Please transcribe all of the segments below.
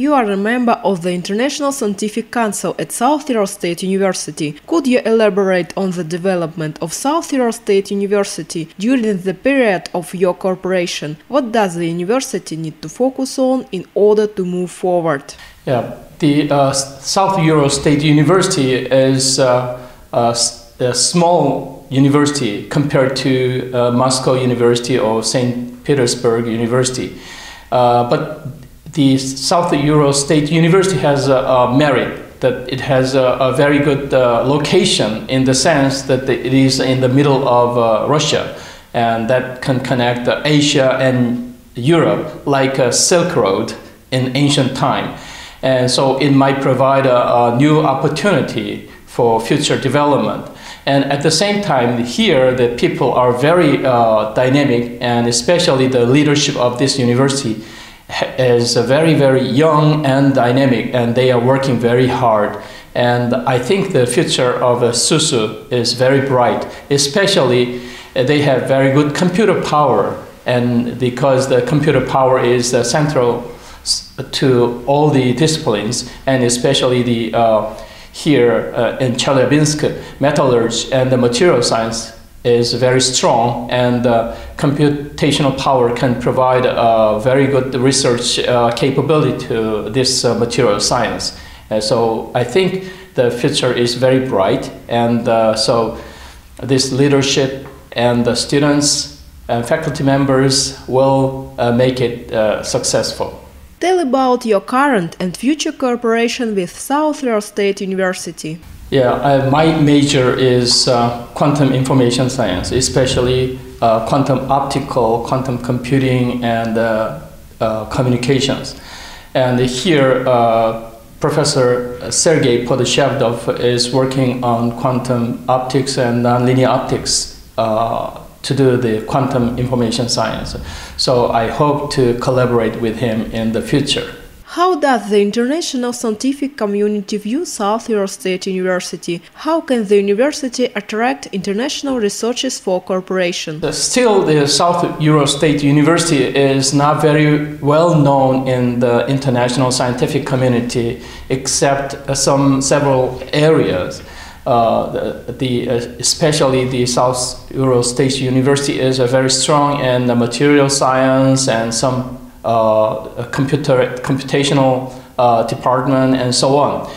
You are a member of the International Scientific Council at South Tyrol State University. Could you elaborate on the development of South Tyrol State University during the period of your cooperation? What does the university need to focus on in order to move forward? Yeah, the South Tyrol State University is a small university compared to Moscow University or St. Petersburg University. But the South Tyrol State University has a merit that it has a very good location in the sense that it is in the middle of Russia, and that can connect Asia and Europe like a Silk Road in ancient time. And so it might provide a new opportunity for future development. And at the same time, here the people are very dynamic, and especially the leadership of this university is very, very young and dynamic, and they are working very hard. And I think the future of SUSU is very bright, especially they have very good computer power, and because the computer power is central to all the disciplines, and especially the here in Chelyabinsk, metallurgy and the material science is very strong, and computational power can provide a very good research capability to this material science. So I think the future is very bright, and so this leadership and the students and faculty members will make it successful. Tell about your current and future cooperation with South Tyrol State University. Yeah, my major is quantum information science, especially quantum optical, quantum computing, and communications. And here, Professor Sergei Podshevdov is working on quantum optics and nonlinear optics to do the quantum information science. So I hope to collaborate with him in the future. How does the international scientific community view South Tyrol State University? How can the university attract international researchers for cooperation? Still, the South Tyrol State University is not very well known in the international scientific community, except several areas. Especially the South Tyrol State University is very strong in the material science and some computational department and so on.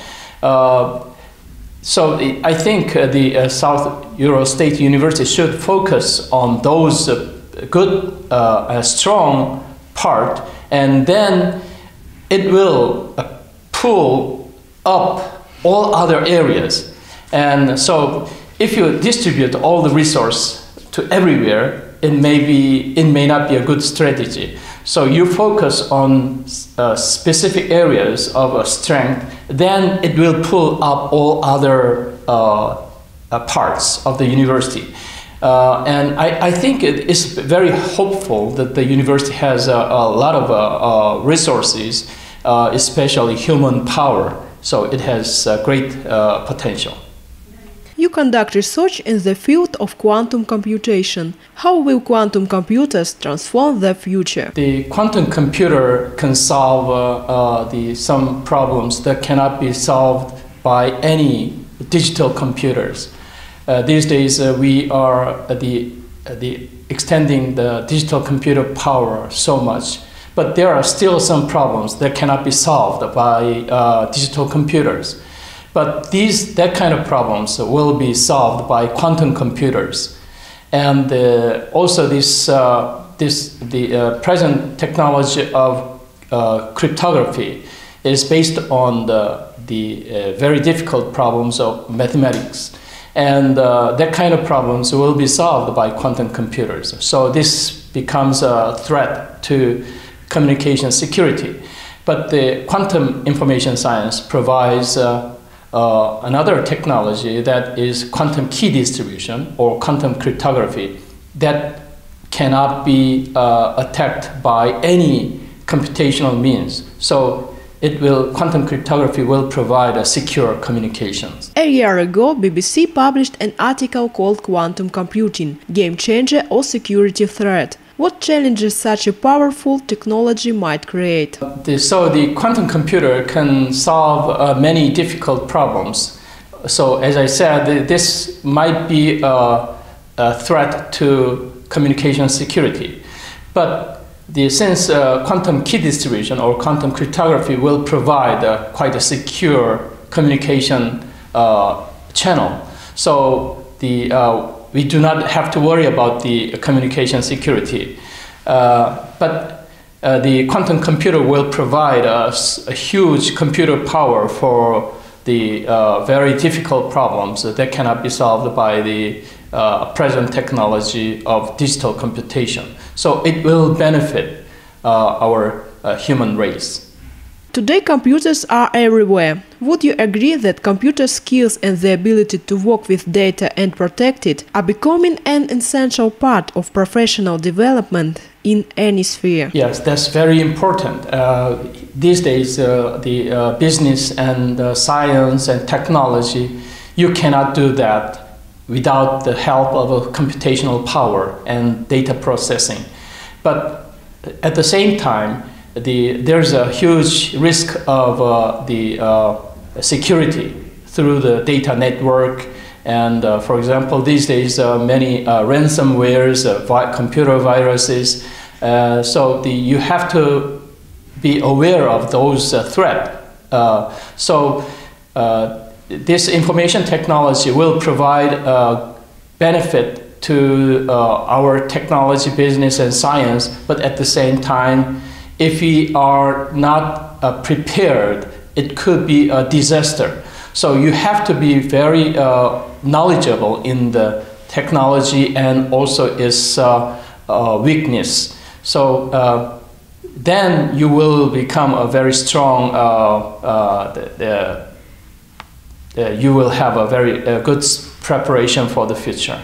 So I think the South Tyrol State University should focus on those good, strong part, and then it will pull up all other areas. And so if you distribute all the resource to everywhere, it may not be a good strategy. So you focus on specific areas of strength, then it will pull up all other parts of the university. And I think it is very hopeful that the university has a lot of resources, especially human power. So it has great potential. You conduct research in the field of quantum computation. How will quantum computers transform the future? The quantum computer can solve some problems that cannot be solved by any digital computers. These days we are extending the digital computer power so much, but there are still some problems that cannot be solved by digital computers. But that kind of problems will be solved by quantum computers. And also the present technology of cryptography is based on the very difficult problems of mathematics. And that kind of problems will be solved by quantum computers. So this becomes a threat to communication security. But the quantum information science provides another technology that is quantum key distribution or quantum cryptography that cannot be attacked by any computational means. So quantum cryptography will provide secure communications. A year ago, BBC published an article called Quantum Computing – Game Changer or Security Threat. What challenges such a powerful technology might create? So the quantum computer can solve many difficult problems. So as I said, this might be a threat to communication security. But since quantum key distribution or quantum cryptography will provide quite a secure communication channel, so we do not have to worry about the communication security. But the quantum computer will provide us a huge computer power for the very difficult problems that cannot be solved by the present technology of digital computation. So it will benefit our human race. Today computers are everywhere. Would you agree that computer skills and the ability to work with data and protect it are becoming an essential part of professional development in any sphere? Yes, that's very important. These days, the business and science and technology, you cannot do that without the help of a computational power and data processing. But at the same time, there's a huge risk of the security through the data network. And for example, these days, many ransomwares, computer viruses. So you have to be aware of those threats. So this information technology will provide benefit to our technology, business, and science. But at the same time, if we are not prepared, it could be a disaster. So you have to be very knowledgeable in the technology and also its weakness. So then you will become a very strong, you will have a very good preparation for the future.